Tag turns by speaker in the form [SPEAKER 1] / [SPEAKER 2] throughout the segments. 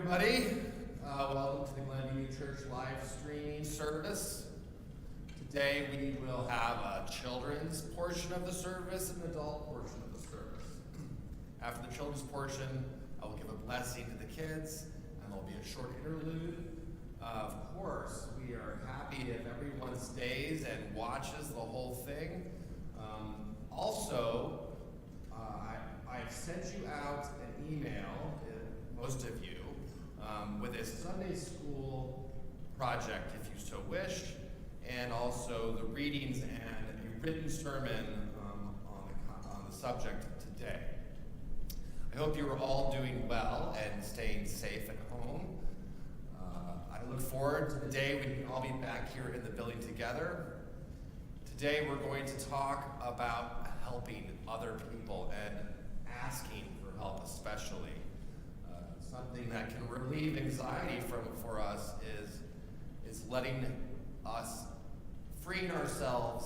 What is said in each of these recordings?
[SPEAKER 1] everybody. Welcome to the Glenview Church live streaming service. Today we will have a children's portion of the service and an adult portion of the service. After the children's portion, I will give a blessing to the kids, and there will be a short interlude. Of course, we are happy if everyone stays and watches the whole thing. I've sent you out an email, most of you, with a Sunday school project, if you so wish, and also the readings and a written sermon on the subject today. I hope you are all doing well and staying safe at home. I look forward to the day we can all be back here in the building together. Today we're going to talk about helping other people and asking for help especially. Something that can relieve anxiety for us is letting us, freeing ourselves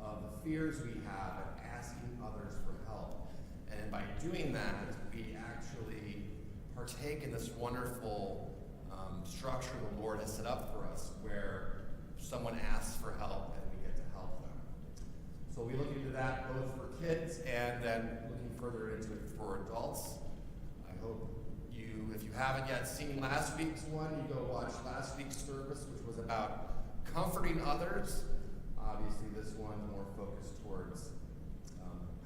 [SPEAKER 1] of the fears we have and asking others for help. And by doing that, we actually partake in this wonderful structure the Lord has set up for us, where someone asks for help and we get to help them. So we look into that both for kids and then looking further into it for adults. I hope you, if you haven't yet seen last week's one, you go watch last week's service, which was about comforting others. Obviously, this one's more focused towards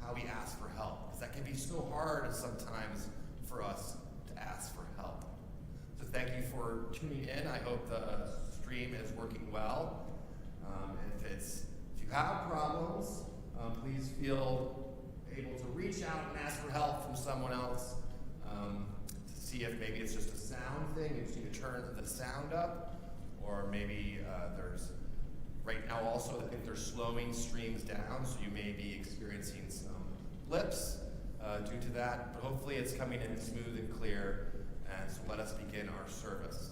[SPEAKER 1] how we ask for help, because that can be so hard sometimes for us to ask for help. So thank you for tuning in. I hope the stream is working well. If you have problems, please feel able to reach out and ask for help from someone else. To see if maybe it's just a sound thing, you just need to turn the sound up, or maybe there's, right now also, I think they're slowing streams down, so you may be experiencing some blips due to that, but hopefully it's coming in smooth and clear, and so let us begin our service.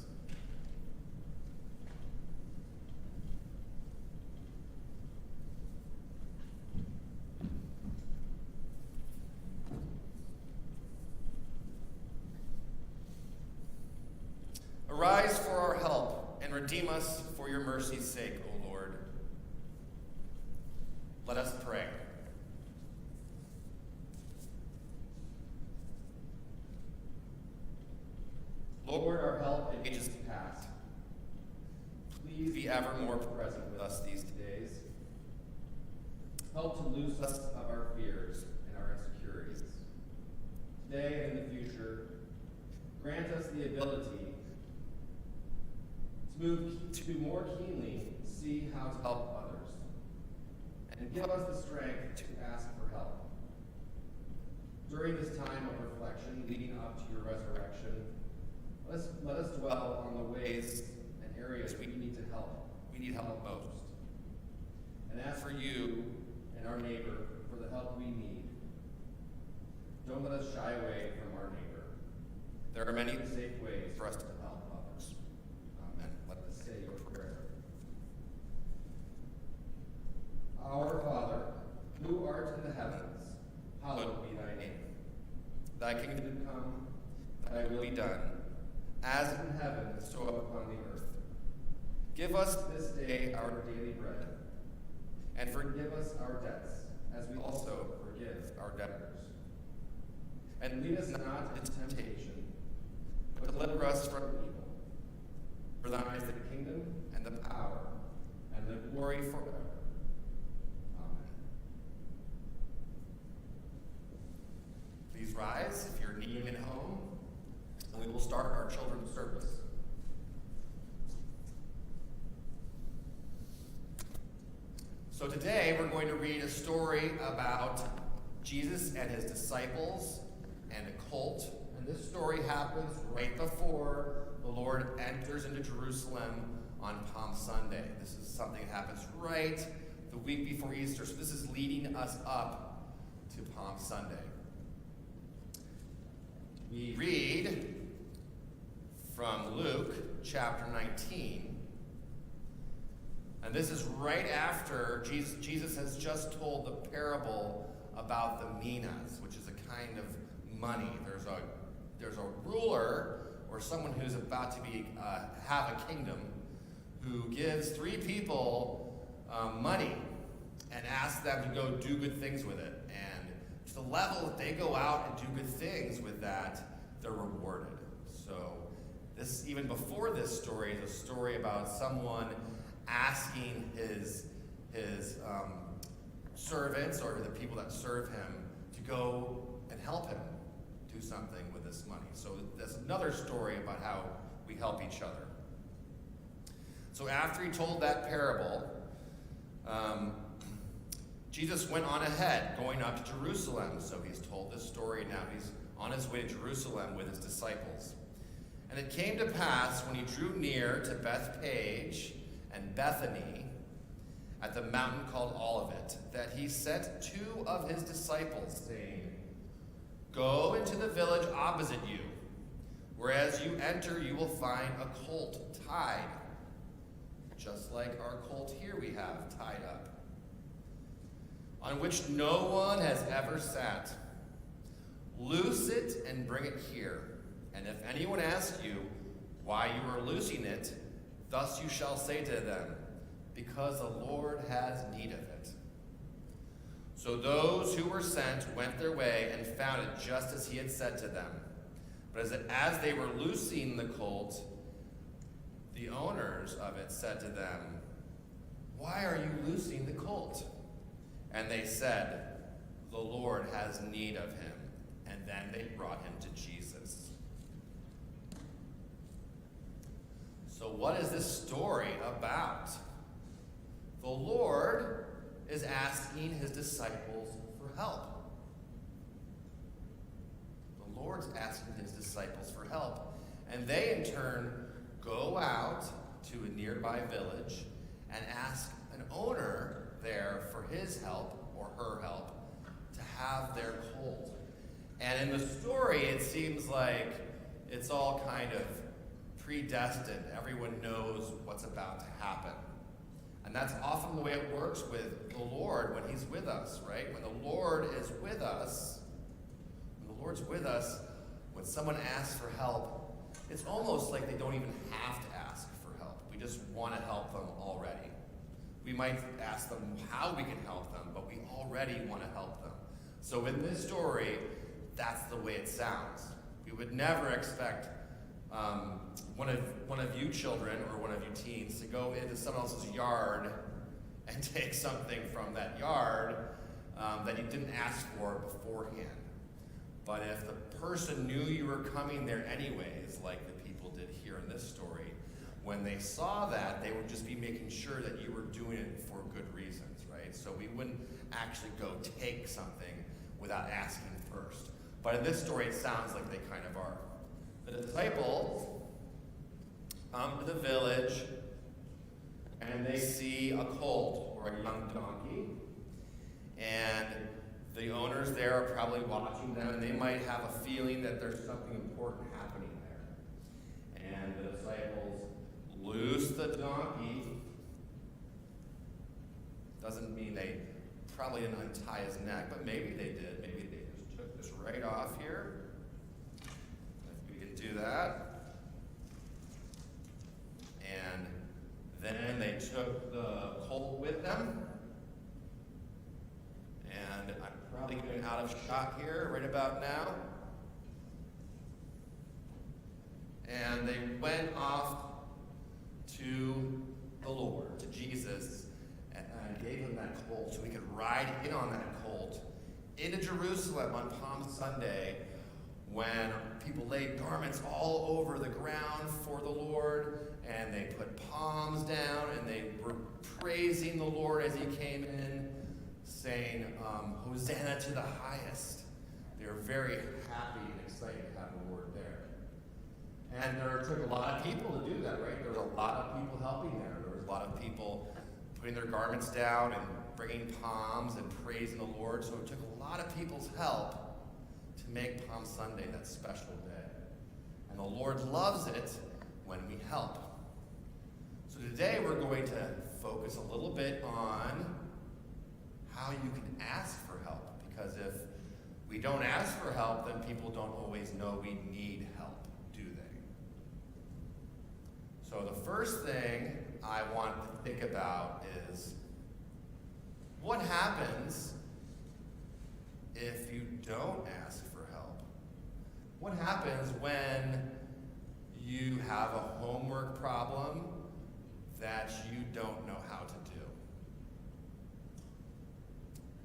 [SPEAKER 1] Arise for our help, and redeem us for your mercy's sake, O Lord. Let us pray. Lord, our help in ages past, please be ever more present with us these days. Help to loose us of our fears and our insecurities. Today and in the future, grant us the ability to more keenly see how to help others, and give us the strength to ask for help. During this time of reflection leading up to your resurrection, let us dwell on the ways and areas we need help most, and ask for you and our neighbor for the help we need. Don't let us shy away from our neighbor. There are many safe ways for us to help others. Amen. Let us say your prayer. Our Father, who art in the heavens, hallowed be thy name. Thy kingdom come, thy will be done, as in heaven, so upon the earth. Give us this day our daily bread, and forgive us our debts, as we also forgive our debtors. And lead us not into temptation, but deliver us from evil. For thine is the kingdom, and the power, and the glory forever. Amen. Please rise if you're kneeling at home, and we will start our children's service. So today we're going to read a story about Jesus and his disciples and a colt. And this story happens right before the Lord enters into Jerusalem on Palm Sunday. This is something that happens right the week before Easter. So this is leading us up to Palm Sunday. We read from Luke chapter 19. And this is right after Jesus has just told the parable about the minas, which is a kind of money. There's a ruler or someone who's about to have a kingdom, who gives 3 people money and asks them to go do good things with it. And to the level that they go out and do good things with that, they're rewarded. So this, even before this story, is a story about someone asking his servants, or the people that serve him, to go and help him do something with this money. So that's another story about how we help each other. So after he told that parable, Jesus went on ahead, going up to Jerusalem. So he's told this story, now he's on his way to Jerusalem with his disciples. And it came to pass, when he drew near to Bethphage and Bethany, at the mountain called Olivet, that he sent 2 of his disciples, saying, "Go into the village opposite you, where as you enter you will find a colt tied, just like our colt here we have tied up, on which no one has ever sat. Loose it and bring it here. And if anyone asks you why you are loosing it, thus you shall say to them, because the Lord has need of it." So those who were sent went their way and found it just as he had said to them. But as they were loosing the colt, the owners of it said to them, "Why are you loosing the colt?" And they said, "The Lord has need of him." And then they brought him to Jesus. So what is this story about? The Lord is asking his disciples for help. The Lord's asking his disciples for help. And they, in turn, go out to a nearby village and ask an owner there for his help, or her help, to have their colt. And in the story, it seems like it's all kind of predestined. Everyone knows what's about to happen. And that's often the way it works with the Lord when he's with us, right? When the Lord is with us, when someone asks for help, it's almost like they don't even have to ask for help. We just want to help them already. We might ask them how we can help them, but we already want to help them. So in this story, that's the way it sounds. We would never expect one of you children or one of you teens to go into someone else's yard and take something from that yard that you didn't ask for beforehand. But if the person knew you were coming there anyways, like the people did here in this story, when they saw that, they would just be making sure that you were doing it for good reasons, right? So we wouldn't actually go take something without asking first. But in this story, it sounds like they kind of are. The disciples come to the village and they see a colt or a young donkey. And the owners there are probably watching them, and they might have a feeling that there's something important happening there. And the disciples loose the donkey. Doesn't mean they probably didn't untie his neck, but maybe they did. Maybe they just took this right off here. If we can do that. And then they took the colt with them. And I'm probably getting out of shot here right about now. And they went off to the Lord, to Jesus, and gave him that colt so he could ride in on that colt into Jerusalem on Palm Sunday, when people laid garments all over the ground for the Lord, and they put palms down, and they were praising the Lord as he came in, saying, Hosanna to the highest. They were very happy and excited to have the Lord there. And there took a lot of people to do that, right? There was a lot of people helping there. There was a lot of people putting their garments down and bringing palms and praising the Lord. So it took a lot of people's help to make Palm Sunday that special day. And the Lord loves it when we help. So today we're going to focus a little bit on how you can ask for help. Because if we don't ask for help, then people don't always know we need help, do they? So the first thing I want to think about is, what happens if you don't ask for help? What happens when you have a homework problem that you don't know how to do?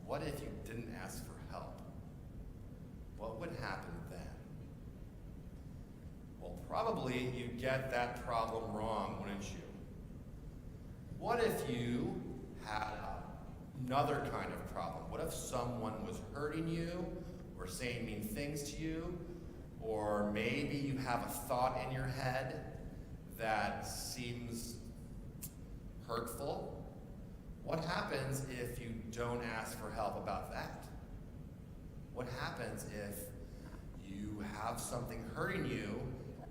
[SPEAKER 1] What if you didn't ask for help? What would happen then? Well, probably you'd get that problem wrong, wouldn't you? What if you had another kind of problem? What if someone was hurting you or saying mean things to you? Or maybe you have a thought in your head that seems hurtful? What happens if you don't ask for help about that? What happens if you have something hurting you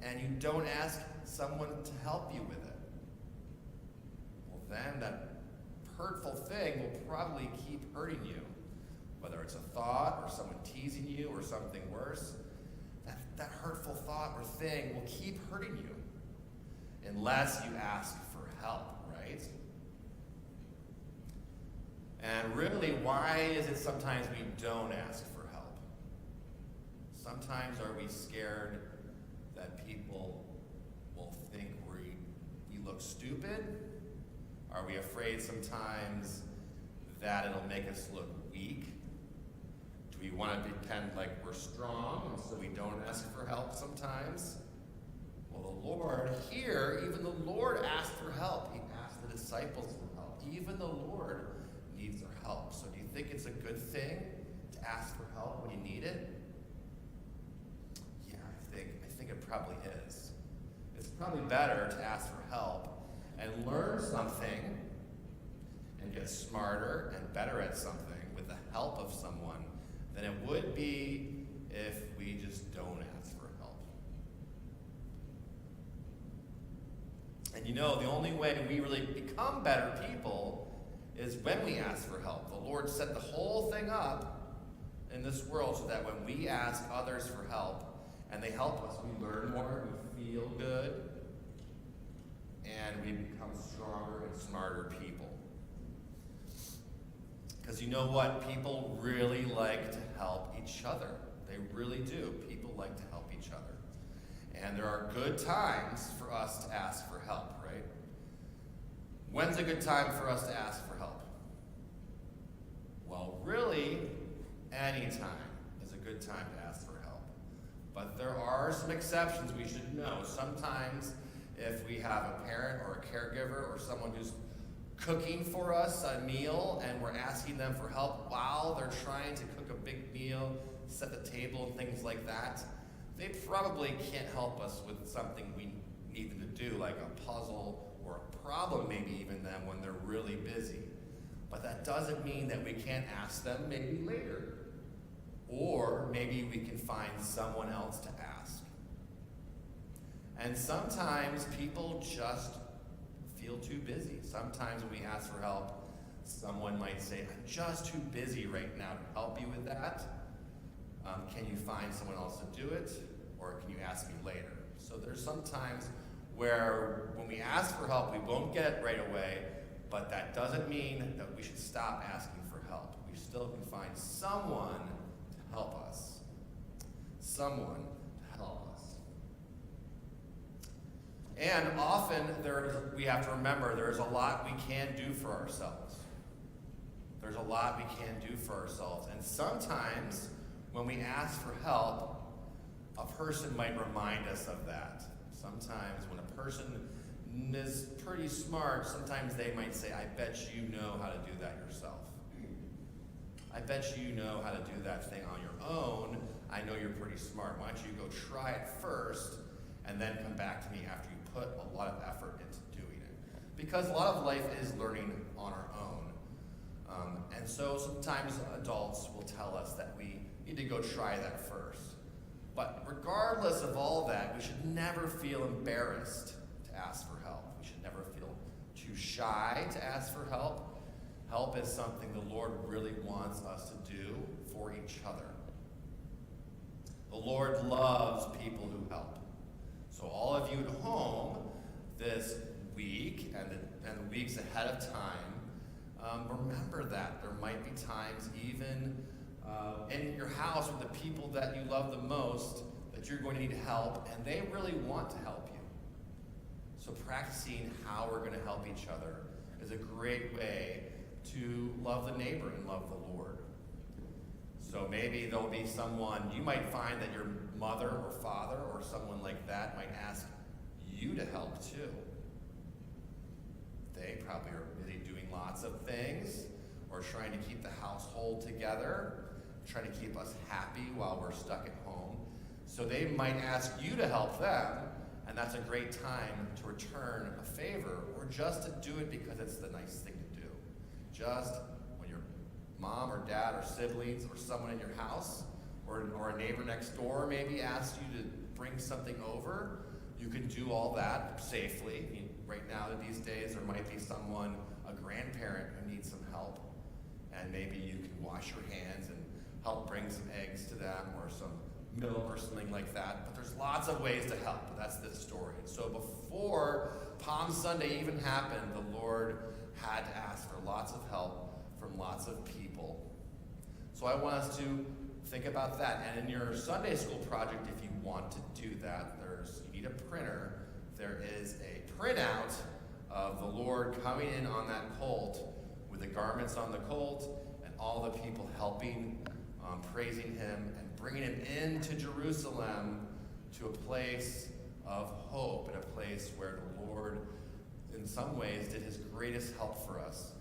[SPEAKER 1] and you don't ask someone to help you with it? Well, then that hurtful thing will probably keep hurting you. Whether it's a thought or someone teasing you or something worse, that hurtful thought or thing will keep hurting you unless you ask for help, right? And really, why is it sometimes we don't ask for help? Sometimes are we scared that people will think we look stupid? Are we afraid sometimes that it'll make us look weak? Do we want to pretend like we're strong and so we don't ask for help sometimes? Well, the Lord here, even the Lord asked for help. He asked the disciples for help. Even the Lord needs our help. So do you think it's a good thing to ask for help when you need it? Yeah, I think it probably is. It's probably better to ask for help and learn something and get smarter and better at something with the help of someone than it would be if we just don't ask for help. And you know, the only way we really become better people is when we ask for help. The Lord set the whole thing up in this world so that when we ask others for help and they help us, we learn more, we feel good, and we become stronger and smarter people. Because you know what? People really like to help each other. They really do. People like to help each other. And there are good times for us to ask for help, right? When's a good time for us to ask for help? Well, really, any time is a good time to ask for help. But there are some exceptions we should know. Sometimes if we have a parent or a caregiver or someone who's cooking for us a meal and we're asking them for help while they're trying to cook a big meal, set the table and things like that, they probably can't help us with something we need them to do, like a puzzle or a problem maybe even them when they're really busy. But that doesn't mean that we can't ask them maybe later. Or maybe we can find someone else to ask. And sometimes people just feel too busy. Sometimes when we ask for help, someone might say, I'm just too busy right now to help you with that. Can you find someone else to do it? Or can you ask me later? So there's some times where when we ask for help, we won't get it right away, but that doesn't mean that we should stop asking for help. We still can find someone to help us. Someone to help us. And often we have to remember there's a lot we can do for ourselves. There's a lot we can do for ourselves. And sometimes when we ask for help, a person might remind us of that. Sometimes when a person is pretty smart, sometimes they might say, I bet you know how to do that yourself. I bet you know how to do that thing on your own. I know you're pretty smart. Why don't you go try it first and then come back to me after you put a lot of effort into doing it. Because a lot of life is learning on our own. And so sometimes adults will tell us that we need to go try that first. But regardless of all that, we should never feel embarrassed to ask for help. We should never feel too shy to ask for help. Help is something the Lord really wants us to do for each other. The Lord loves people who help. So all of you at home, this week and the weeks ahead of time, remember that there might be times even in your house with the people that you love the most that you're going to need help, and they really want to help you. So practicing how we're going to help each other is a great way to love the neighbor and love the Lord. So maybe there'll be someone, you might find that your mother or father or someone like that might ask you to help too. They probably are busy doing lots of things or trying to keep the household together, trying to keep us happy while we're stuck at home. So they might ask you to help them, and that's a great time to return a favor or just to do it because it's the nice thing to do. Just when your mom or dad or siblings or someone in your house or a neighbor next door maybe asks you to bring something over, you can do all that safely. I mean, right now, these days, there might be someone, a grandparent, who needs some help, and maybe you can wash your hands and help bring some eggs to them or some milk or something like that. But there's lots of ways to help. That's this story. And so before Palm Sunday even happened, the Lord had to ask for lots of help from lots of people. So I want us to think about that. And in your Sunday school project, if you want to do that, you need a printer. There is a printout of the Lord coming in on that colt with the garments on the colt and all the people helping, praising him, and bringing him into Jerusalem to a place of hope and a place where the Lord, in some ways, did his greatest help for us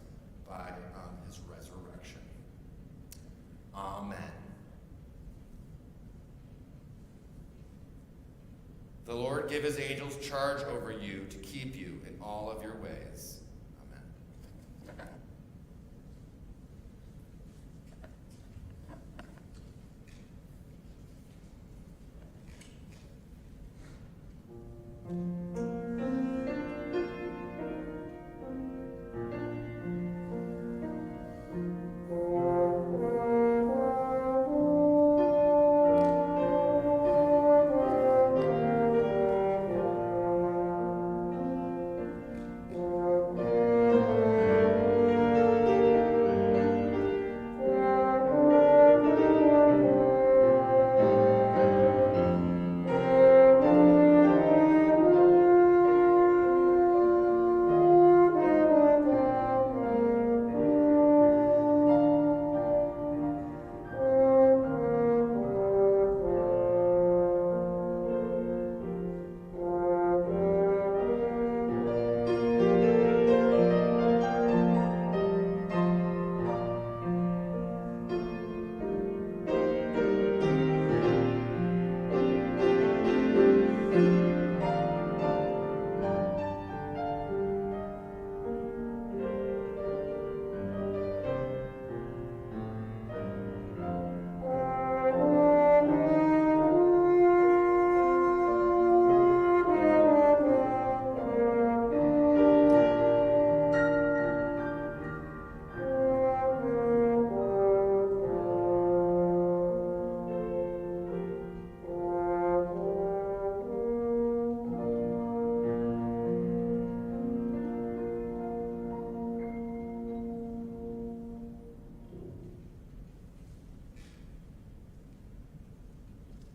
[SPEAKER 1] by his resurrection. Amen. The Lord give his angels charge over you to keep you in all of your ways. Amen.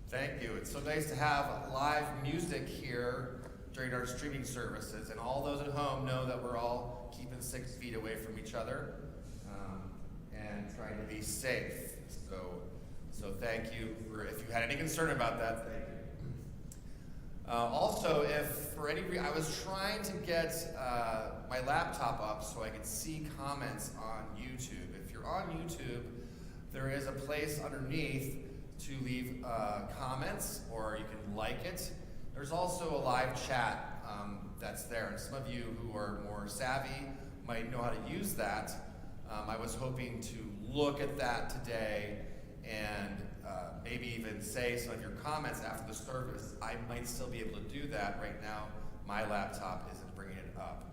[SPEAKER 1] Thank you. It's so nice to have live music here during our streaming services, and all those at home know that we're all keeping 6 feet away from each other and trying to be safe. So thank you if you had any concern about that. Thank you. Also, if for any reason I was trying to get my laptop up so I could see comments on YouTube. If you're on YouTube, there is a place underneath to leave comments, or you can like it. There's also a live chat that's there, and some of you who are more savvy might know how to use that. I was hoping to look at that today and maybe even say some of your comments after the service. I might still be able to do that. Right now, my laptop isn't bringing it up.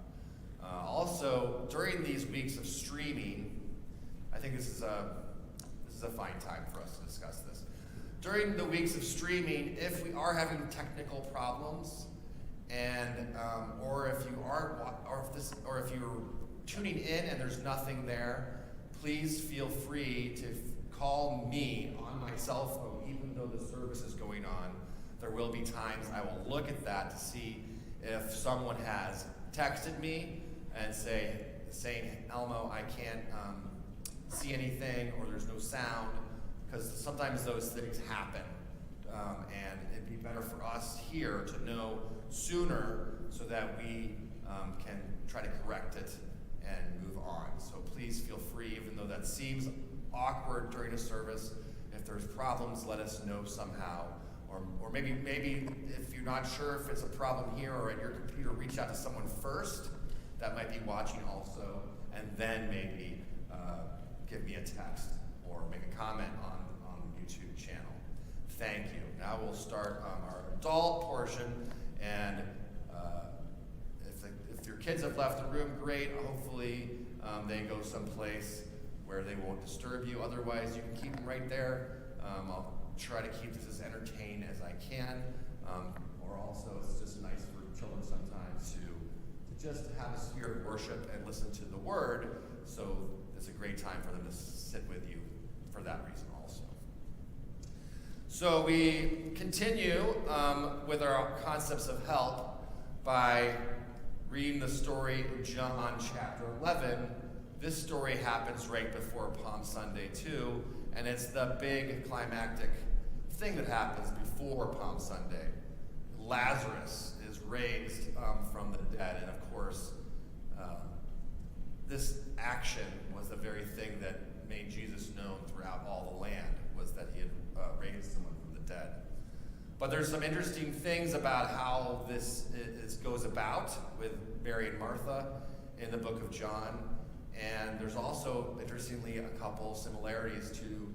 [SPEAKER 1] Also, during these weeks of streaming, I think this is a fine time for us to discuss this. During the weeks of streaming, if we are having technical problems And or if you aren't, or if you're tuning in and there's nothing there, please feel free to call me on my cell phone, even though the service is going on. There will be times I will look at that to see if someone has texted me and saying, Elmo, I can't see anything, or there's no sound, because sometimes those things happen. And it'd be better for us here to know sooner so that we can try to correct it and move on. So please feel free, even though that seems awkward during a service, if there's problems, let us know somehow. Or maybe if you're not sure if it's a problem here or at your computer, reach out to someone first that might be watching also, and then maybe give me a text or make a comment on the YouTube channel. Thank you. Now we'll start our adult portion, and if your kids have left the room, great. Hopefully they go someplace where they won't disturb you. Otherwise, you can keep them right there. I'll try to keep this as entertained as I can. Or also, it's just nice for children sometimes to just have a spirit of worship and listen to the word. So it's a great time for them to sit with you for that reason also. So we continue with our concepts of help by reading the story in John chapter 11. This story happens right before Palm Sunday too, and it's the big climactic thing that happens before Palm Sunday. Lazarus is raised from the dead, and of course, this action was the very thing that made Jesus known throughout all the land, was that he had raised someone from the dead. But there's some interesting things about how this goes about with Mary and Martha in the book of John, and there's also, interestingly, a couple similarities to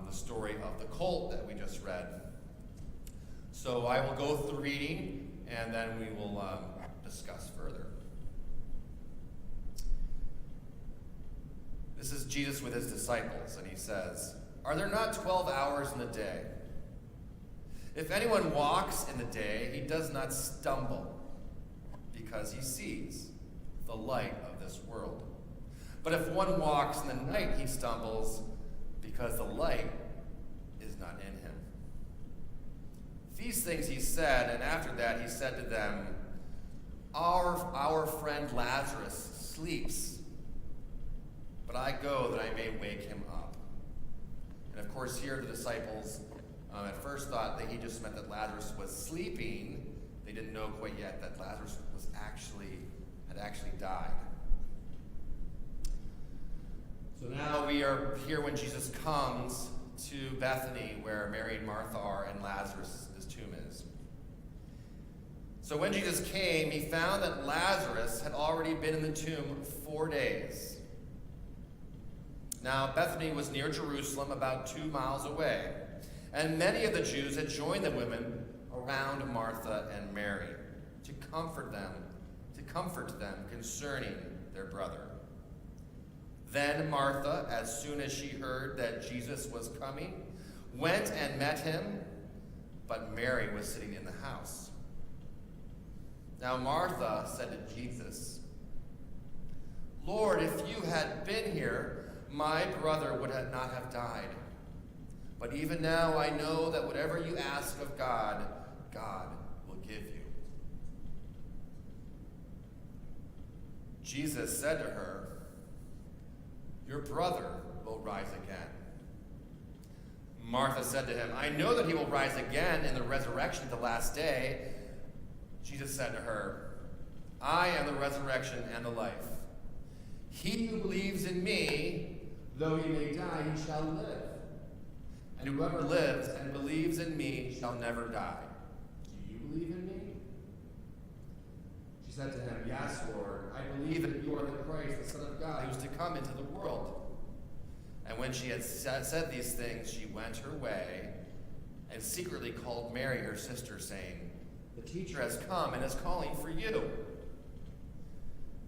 [SPEAKER 1] the story of the colt that we just read. So I will go through reading, and then we will discuss further. This is Jesus with his disciples, and he says, "Are there not 12 hours in the day? If anyone walks in the day, he does not stumble, because he sees the light of this world. But if one walks in the night, he stumbles, because the light is not in him." These things he said, and after that he said to them, Our friend Lazarus sleeps, but I go that I may wake him up." And of course here the disciples at first thought that he just meant that Lazarus was sleeping. They didn't know quite yet that Lazarus had actually died. So now we are here when Jesus comes to Bethany, where Mary and Martha are, and Lazarus' tomb is. So when Jesus came, he found that Lazarus had already been in the tomb 4 days. Now Bethany was near Jerusalem, about 2 miles away, and many of the Jews had joined the women around Martha and Mary to comfort them concerning their brother. Then Martha, as soon as she heard that Jesus was coming, went and met him, but Mary was sitting in the house. Now Martha said to Jesus, "Lord, if you had been here, my brother would not have died. But even now I know that whatever you ask of God, God will give you." Jesus said to her, "Your brother will rise again." Martha said to him, "I know that he will rise again in the resurrection at the last day." Jesus said to her, "I am the resurrection and the life. He who believes in me, though he may die, he shall live. And whoever lives and believes in me shall never die. Do you believe in me?" She said to him, "Yes, Lord, I believe that you are the Christ, the Son of God, who is to come into the world." And when she had said these things, she went her way and secretly called Mary, her sister, saying, "The teacher has come and is calling for you."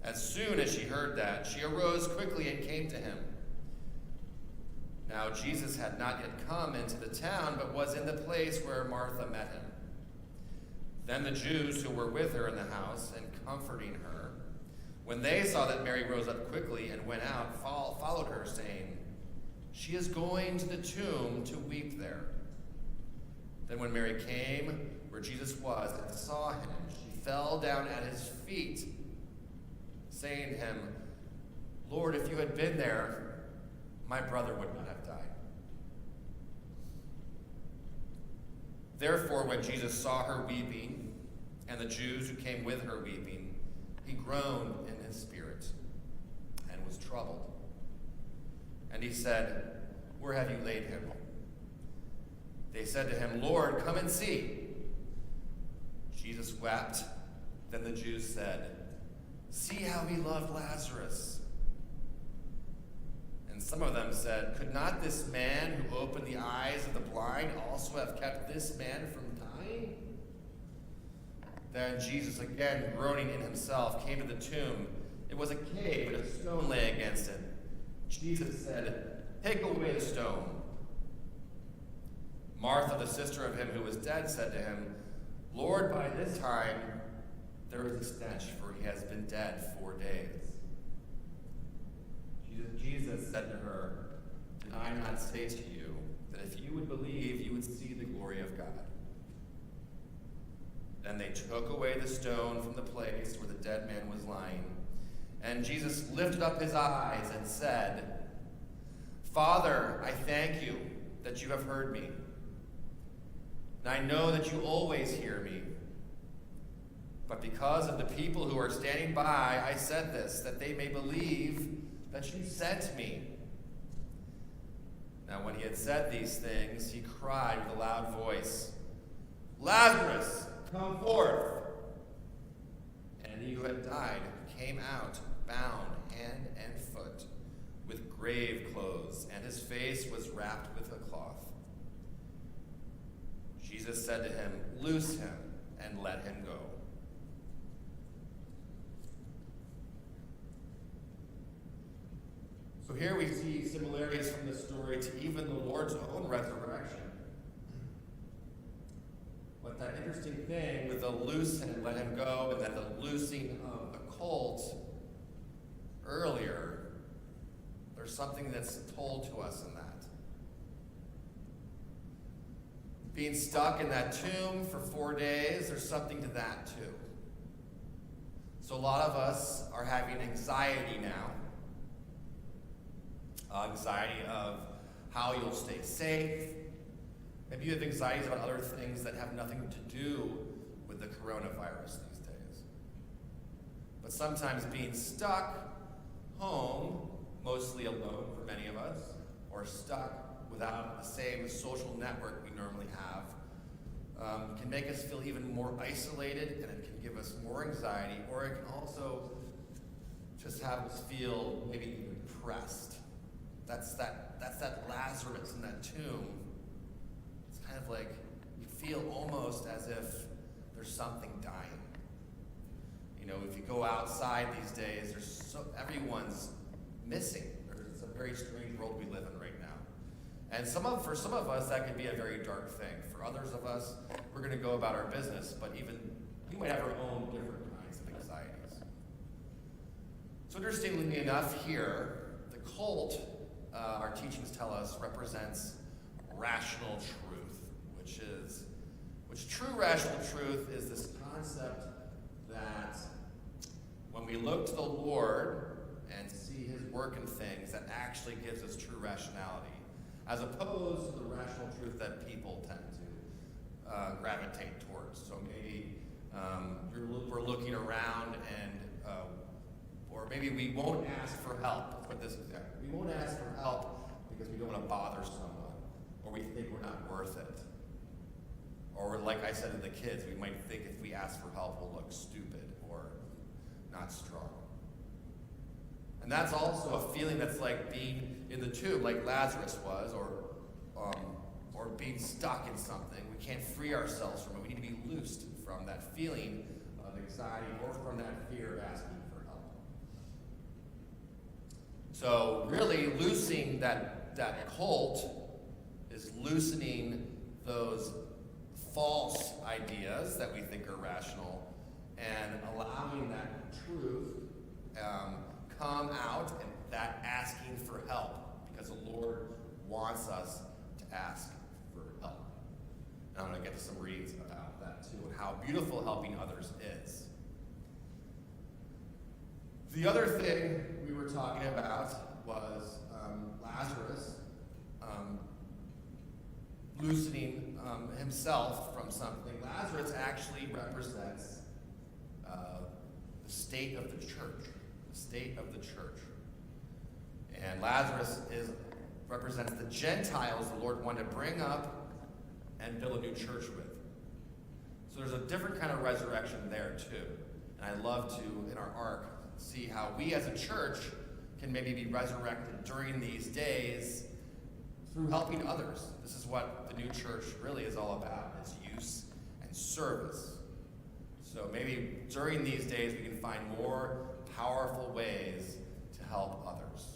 [SPEAKER 1] As soon as she heard that, she arose quickly and came to him. Now Jesus had not yet come into the town, but was in the place where Martha met him. Then the Jews who were with her in the house and comforting her, when they saw that Mary rose up quickly and went out, followed her, saying, "She is going to the tomb to weep there." Then when Mary came where Jesus was and saw him, she fell down at his feet, saying to him, "Lord, if you had been there, my brother would not have died." Therefore, when Jesus saw her weeping, and the Jews who came with her weeping, he groaned in his spirit and was troubled. And he said, "Where have you laid him?" They said to him, "Lord, come and see." Jesus wept. Then the Jews said, "See how he loved Lazarus." And some of them said, "Could not this man who opened the eyes of the blind also have kept this man from dying?" Then Jesus, again groaning in himself, came to the tomb. It was a cave, and a stone lay against it. Jesus said, "Take away the stone." Martha, the sister of him who was dead, said to him, "Lord, by this time there is a stench, for he has been dead 4 days." Jesus said to her, "Did I not say to you that if you would believe, you would see the glory of God?" Then they took away the stone from the place where the dead man was lying. And Jesus lifted up his eyes and said, "Father, I thank you that you have heard me. And I know that you always hear me. But because of the people who are standing by, I said this, that they may believe that you sent me." Now when he had said these things, he cried with a loud voice, "Lazarus, come forth!" And he who had died came out, bound hand and foot, with grave clothes, and his face was wrapped with a cloth. Jesus said to him, "Loose him and let him go." So here we see similarities from the story to even the Lord's own resurrection. But that interesting thing with the loose and let him go, and then the loosing of the colt earlier, there's something that's told to us in that. Being stuck in that tomb for 4 days, there's something to that too. So a lot of us are having anxiety now. Anxiety of how you'll stay safe. Maybe you have anxieties about other things that have nothing to do with the coronavirus these days. But sometimes being stuck home, mostly alone for many of us, or stuck without the same social network we normally have, can make us feel even more isolated, and it can give us more anxiety, or it can also just have us feel maybe even depressed. That's that Lazarus in that tomb. It's kind of like you feel almost as if there's something dying. You know, if you go outside these days, everyone's missing. It's a very strange world we live in right now. And for some of us, that could be a very dark thing. For others of us, we're going to go about our business, but even we might have our own different kinds of anxieties. So interestingly enough here, the colt, our teachings tell us, represents rational truth, which true rational truth is this concept that when we look to the Lord and see his work in things, that actually gives us true rationality, as opposed to the rational truth that people tend to gravitate towards. So maybe we're looking around and or maybe we won't ask for help. Let's put this exactly. We won't ask for help because we don't want to bother someone, or we think we're not worth it. Or like I said to the kids, we might think if we ask for help, we'll look stupid or not strong. And that's also a feeling that's like being in the tomb, like Lazarus was, or being stuck in something. We can't free ourselves from it. We need to be loosed from that feeling of anxiety or from that fear of asking for help. So really loosing that colt is loosening those false ideas that we think are rational and allowing that truth come out, and that asking for help, because the Lord wants us to ask for help. And I'm going to get to some reads about that too, and how beautiful helping others is. The other thing we were talking about was Lazarus loosening himself from something. Lazarus actually represents the state of the church. The state of the church. And Lazarus represents the Gentiles the Lord wanted to bring up and build a new church with. So there's a different kind of resurrection there too. And I love to, in our arc, see how we as a church can maybe be resurrected during these days through helping others. This is what the new church really is all about. It's use and service. So maybe during these days we can find more powerful ways to help others.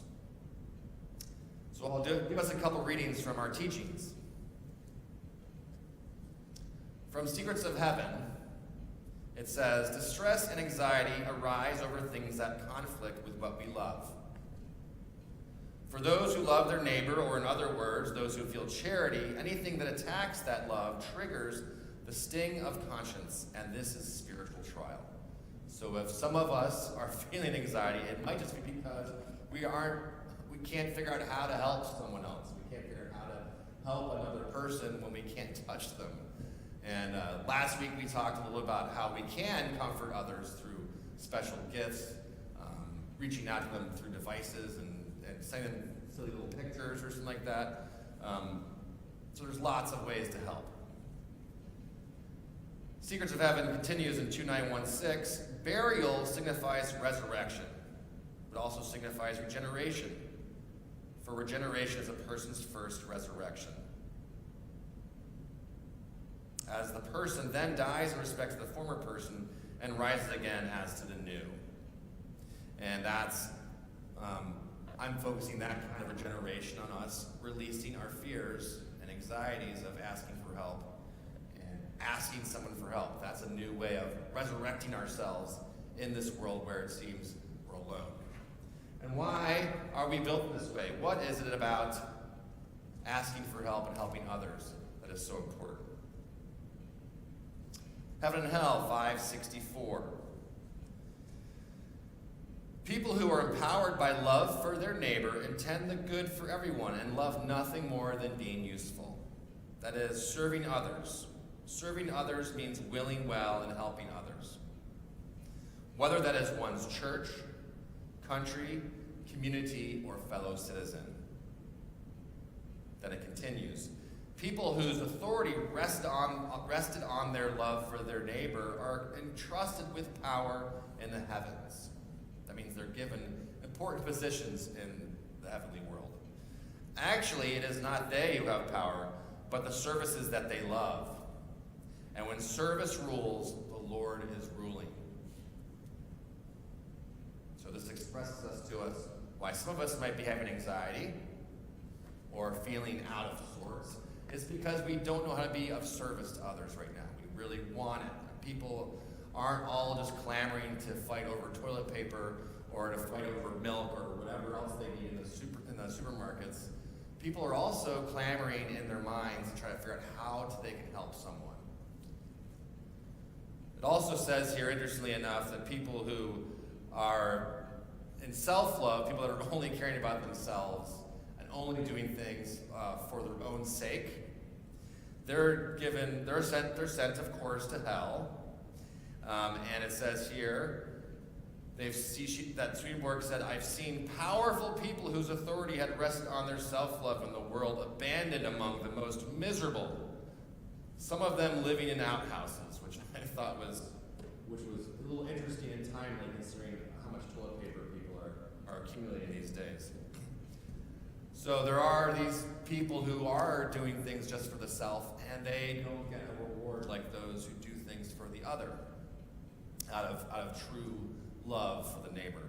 [SPEAKER 1] So I'll give us a couple readings from our teachings. From Secrets of Heaven, it says, distress and anxiety arise over things that conflict with what we love. For those who love their neighbor, or in other words, those who feel charity, anything that attacks that love triggers the sting of conscience, and this is spiritual trial. So if some of us are feeling anxiety, it might just be because we can't figure out how to help someone else. We can't figure out how to help another person when we can't touch them. And last week we talked a little about how we can comfort others through special gifts, reaching out to them through devices and sending them silly little pictures or something like that. So there's lots of ways to help. Secrets of Heaven continues in 2916. Burial signifies resurrection, but also signifies regeneration. For regeneration is a person's first resurrection. As the person then dies in respect to the former person and rises again as to the new. And that's, I'm focusing that kind of regeneration on us, releasing our fears and anxieties of asking for help and asking someone for help. That's a new way of resurrecting ourselves in this world where it seems we're alone. And why are we built this way? What is it about asking for help and helping others that is so important? Heaven and Hell, 564. People who are empowered by love for their neighbor intend the good for everyone and love nothing more than being useful. That is, serving others. Serving others means willing well and helping others. Whether that is one's church, country, community, or fellow citizen. Then it continues. People whose authority rested on their love for their neighbor are entrusted with power in the heavens. That means they're given important positions in the heavenly world. Actually, it is not they who have power, but the services that they love. And when service rules, the Lord is ruling. So this expresses to us why some of us might be having anxiety or feeling out of sorts. It's because we don't know how to be of service to others right now. We really want it. People aren't all just clamoring to fight over toilet paper or to fight over milk or whatever else they need in the supermarkets. People are also clamoring in their minds to try to figure out how they can help someone. It also says here, interestingly enough, that people who are in self-love, people that are only caring about themselves and only doing things for their own sake, they're sent, of course, to hell. And it says here, that Swedenborg said, I've seen powerful people whose authority had rested on their self-love in the world abandoned among the most miserable. Some of them living in outhouses, which I thought was a little interesting and timely considering how much toilet paper people are accumulating these days. So there are these people who are doing things just for the self, and they don't get a reward like those who do things for the other, out of true love for the neighbor.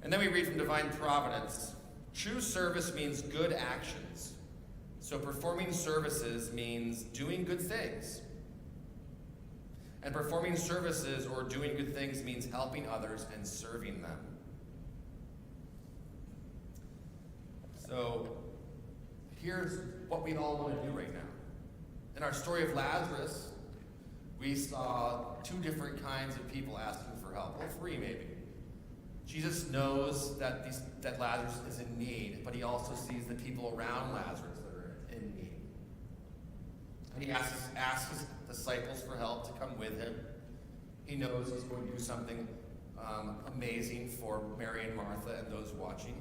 [SPEAKER 1] And then we read from Divine Providence, true service means good actions. So performing services means doing good things. And performing services or doing good things means helping others and serving them. So here's what we all want to do right now. In our story of Lazarus, we saw two different kinds of people asking for help. Well, three maybe. Jesus knows that Lazarus is in need, but he also sees the people around Lazarus that are in need. And he asks his disciples for help to come with him. He knows he's going to do something amazing for Mary and Martha and those watching.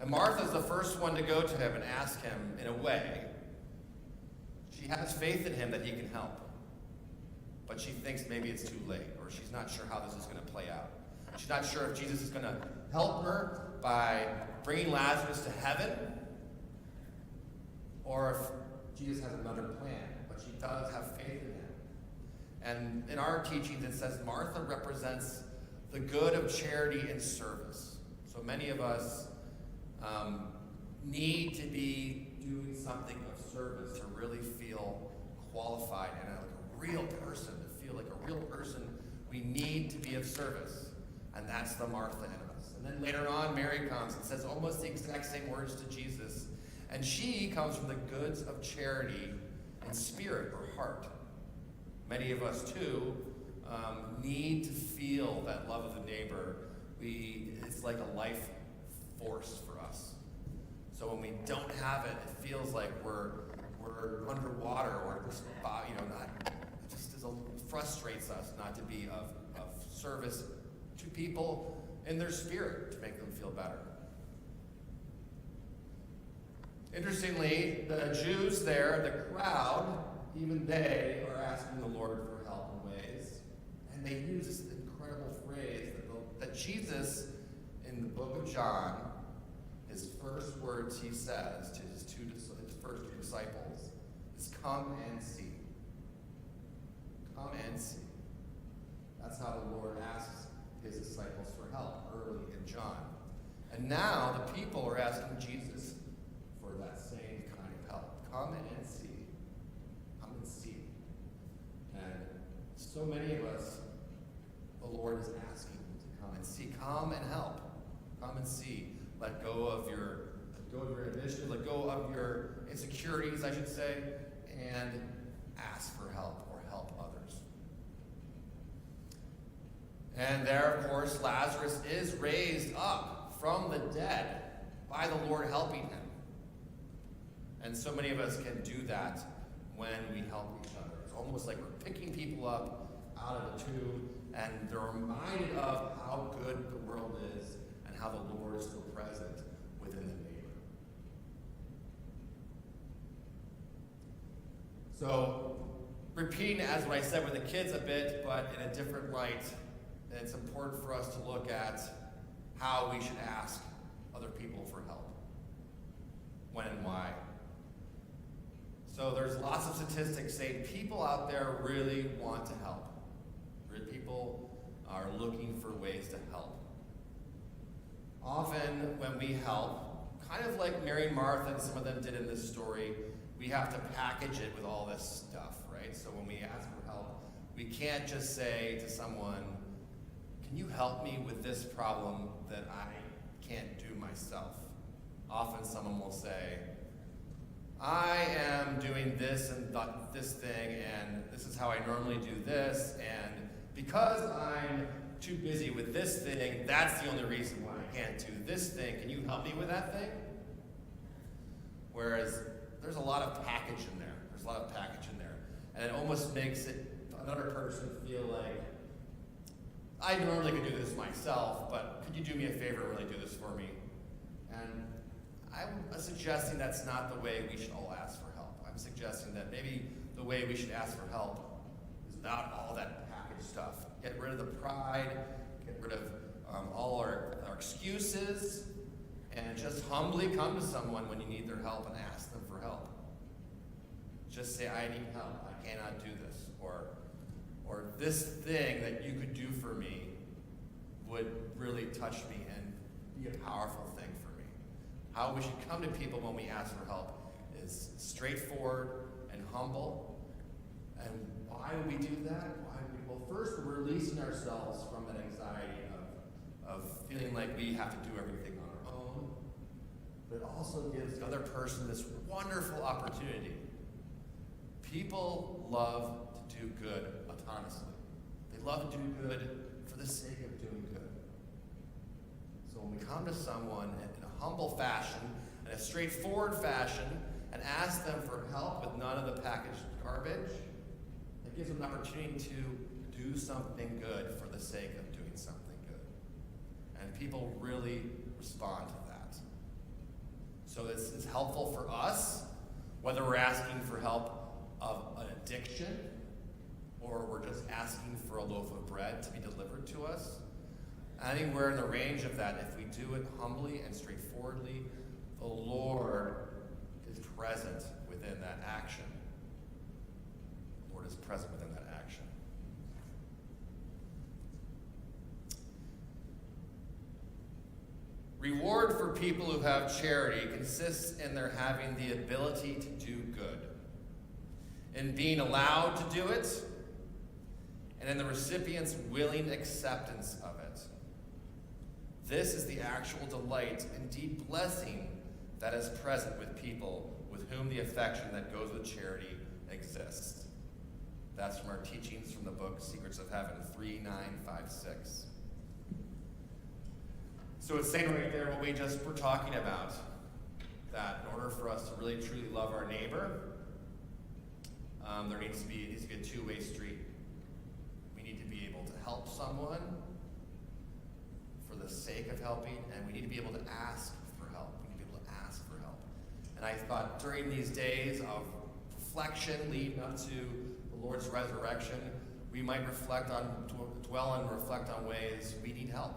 [SPEAKER 1] And Martha's the first one to go to him and ask him, in a way, she has faith in him that he can help. But she thinks maybe it's too late, or she's not sure how this is going to play out. She's not sure if Jesus is going to help her by bringing Lazarus to heaven, or if Jesus has another plan. But she does have faith in him. And in our teachings, it says Martha represents the good of charity and service. So many of us need to be doing something of service to really feel qualified and like a real person, to feel like a real person. We need to be of service. And that's the Martha in us. And then later on, Mary comes and says almost the exact same words to Jesus. And she comes from the goods of charity and spirit or heart. Many of us, too, need to feel that love of the neighbor. It's like a life force for us. So when we don't have it, it feels like we're underwater, or frustrates us not to be of service to people in their spirit to make them feel better. Interestingly, the Jews there, the crowd, even they are asking the Lord for help in ways. And they use this incredible phrase that Jesus, in the book of John, his first words he says to his first two disciples is, "Come and see." Come and see. That's how the Lord asks his disciples for help early in John. And now the people are asking Jesus for that same kind of help. Come and see. Come and see. And so many of us, the Lord is asking to come and see. Come and help. Come and see. Let go of your initiative, let go of your insecurities, I should say, and ask for help or help others. And there, of course, Lazarus is raised up from the dead by the Lord helping him. And so many of us can do that when we help each other. It's almost like we're picking people up out of the tomb, and they're reminded of how good the world is and how the Lord is still present within the neighbor. So, repeating as what I said with the kids a bit, but in a different light, it's important for us to look at how we should ask other people for help. When and why. So there's lots of statistics saying people out there really want to help. People are looking for ways to help. Often when we help, kind of like Mary and Martha and some of them did in this story, we have to package it with all this stuff, right? So when we ask for help, we can't just say to someone, "Can you help me with this problem that I can't do myself?" Often someone will say, "I am doing this and this thing, and this is how I normally do this, and because I'm too busy with this thing, that's the only reason why I can't do this thing. Can you help me with that thing?" Whereas there's a lot of package in there. There's a lot of package in there. And it almost makes another person feel like, "I normally could do this myself, but could you do me a favor and really do this for me?" And I'm suggesting that's not the way we should all ask for help. I'm suggesting that maybe the way we should ask for help is not all that packaged stuff. Get rid of the pride, get rid of all our excuses, and just humbly come to someone when you need their help and ask them for help. Just say, "I need help, I cannot do this," or "This thing that you could do for me would really touch me and be a powerful thing for me." How we should come to people when we ask for help is straightforward and humble. And why would we do that? Well, first, we're releasing ourselves from that anxiety of feeling like we have to do everything on our own. But it also gives the other person this wonderful opportunity. People love to do good autonomously. They love to do good for the sake of doing good. So when we come to someone in a humble fashion, in a straightforward fashion, and ask them for help with none of the packaged garbage, it gives them an opportunity to do something good for the sake of doing something good. And people really respond to that. So it's helpful for us, whether we're asking for help of an addiction, or we're just asking for a loaf of bread to be delivered to us. Anywhere in the range of that, if we do it humbly and straightforwardly, the Lord is present within that action. The Lord is present within that action. Reward for people who have charity consists in their having the ability to do good, in being allowed to do it, and in the recipient's willing acceptance of it. This is the actual delight and deep blessing that is present with people with whom the affection that goes with charity exists. That's from our teachings from the book Secrets of Heaven 3956. So it's saying right there what we just were talking about, that in order for us to really truly love our neighbor, there needs to be a two-way street. We need to be able to help someone for the sake of helping, and we need to be able to ask for help. We need to be able to ask for help. And I thought during these days of reflection leading up to the Lord's resurrection, we might dwell and reflect on ways we need help.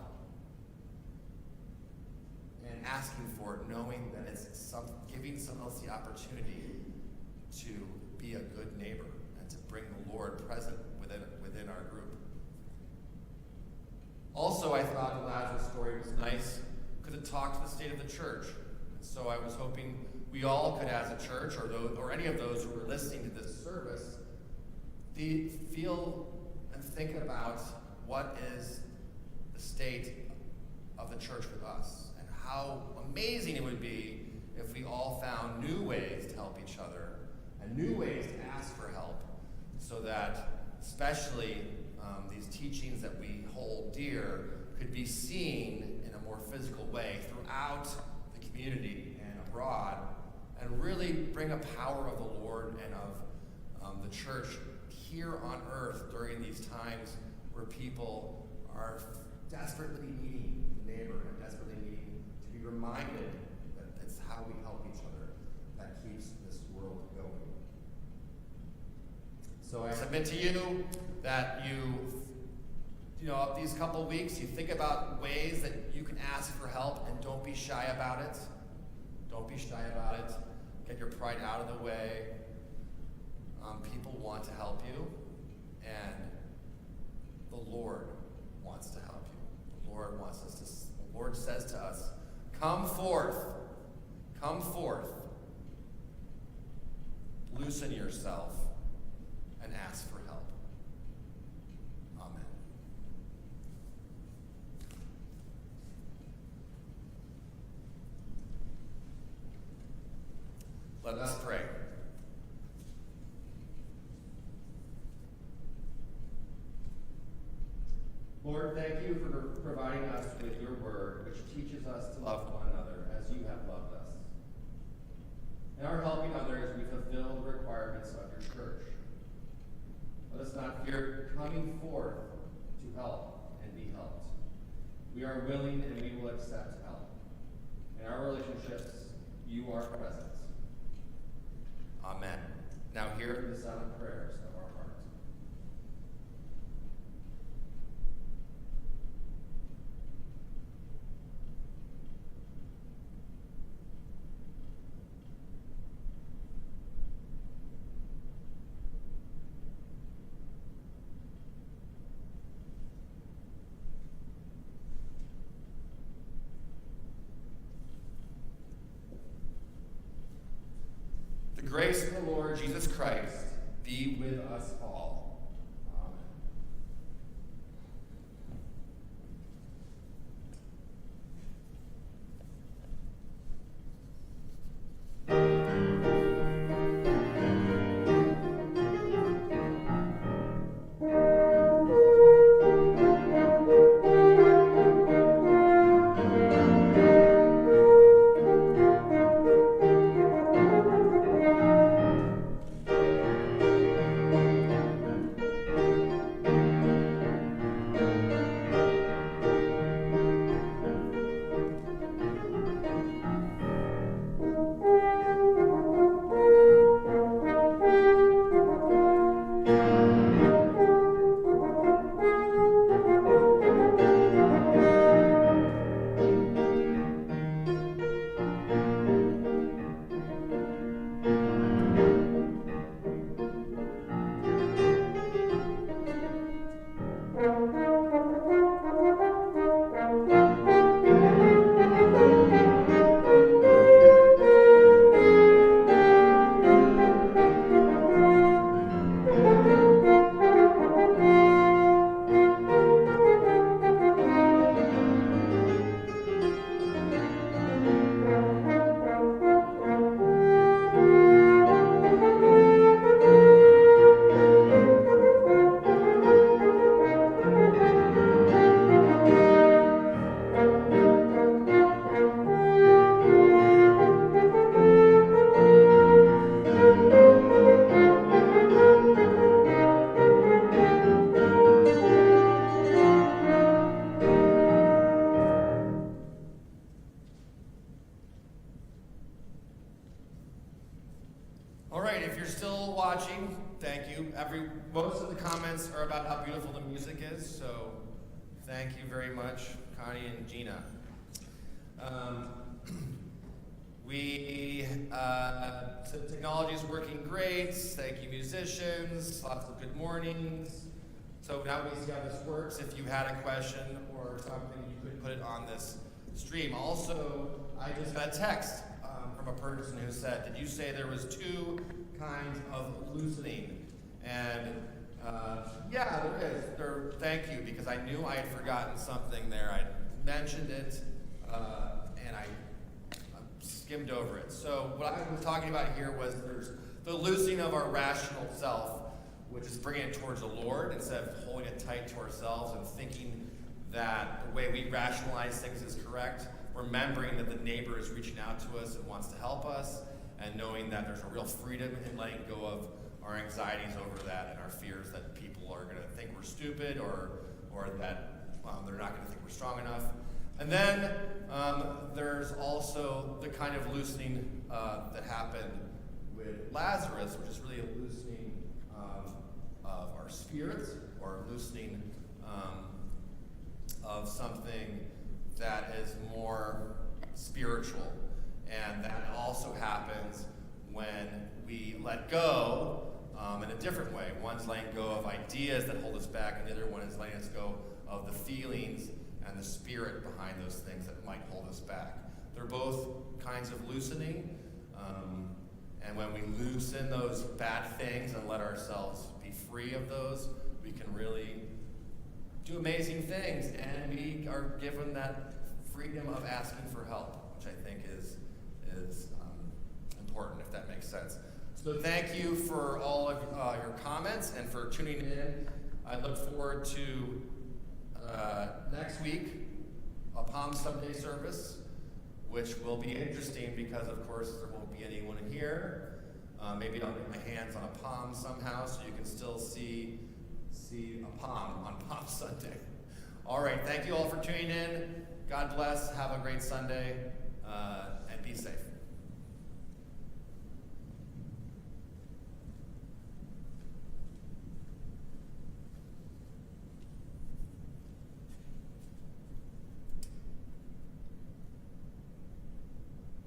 [SPEAKER 1] And asking for it, knowing that it's giving someone else the opportunity to be a good neighbor and to bring the Lord present within our group. Also, I thought the Lazarus story was nice because it talked to the state of the church. So I was hoping we all could, as a church, or any of those who were listening to this service, feel and think about what is the state of the church with us, and how amazing it would be if we all found new ways to help each other and new ways to ask for help, so that especially these teachings that we hold dear could be seen in a more physical way throughout the community and abroad, and really bring a power of the Lord and of the church here on earth during these times where people are desperately needing the neighbor and desperately needing to be reminded that it's how we help each other that keeps this world going. So I submit to you that these couple weeks, you think about ways that you can ask for help, and don't be shy about it. Don't be shy about it. Get your pride out of the way. People want to help you, and the Lord wants to help you. The Lord says to us, come forth, loosen yourself, and ask for help. Amen. Let us pray. Lord, thank you for providing us with your word, which teaches us to love one another as you have loved us. In our helping others, we fulfill the requirements of your church. Let us not fear coming forth to help and be helped. We are willing and we will accept help. In our relationships, you are present. Amen. Now hear the sound of prayers of our hearts. The grace of the Lord Jesus Christ be with us all. Amen. All right, if you're still watching, thank you. Most of the comments are about how beautiful the music is, so thank you very much, Connie and Gina. Technology is working great. Thank you, musicians. Lots of good mornings. So now we see how this works. If you had a question or something, you could put it on this stream. Also, I just got a text from a person who said, did you say there was 2 kinds of loosening? And yeah, there is. Thank you, because I knew I had forgotten something there. I mentioned it, and I skimmed over it. So what I was talking about here was there's the loosening of our rational self, which is bringing it towards the Lord instead of holding it tight to ourselves and thinking that the way we rationalize things is correct. Remembering that the neighbor is reaching out to us and wants to help us, and knowing that there's a real freedom in letting go of our anxieties over that and our fears that people are going to think we're stupid or that they're not going to think we're strong enough. And then there's also the kind of loosening that happened with Lazarus, which is really a loosening of our spirits, or loosening of something that is more spiritual. And that also happens when we let go in a different way. One's letting go of ideas that hold us back, and the other one is letting us go of the feelings and the spirit behind those things that might hold us back. They're both kinds of loosening, and when we loosen those bad things and let ourselves be free of those, we can really do amazing things, and we are given that freedom of asking for help, which I think is important, if that makes sense. So thank you for all of your comments and for tuning in. I look forward to next week, a Palm Sunday service, which will be interesting because, of course, there won't be anyone here. Maybe I'll get my hands on a palm somehow so you can still see a palm on Palm Sunday. All right, thank you all for tuning in. God bless. Have a great Sunday, and be safe.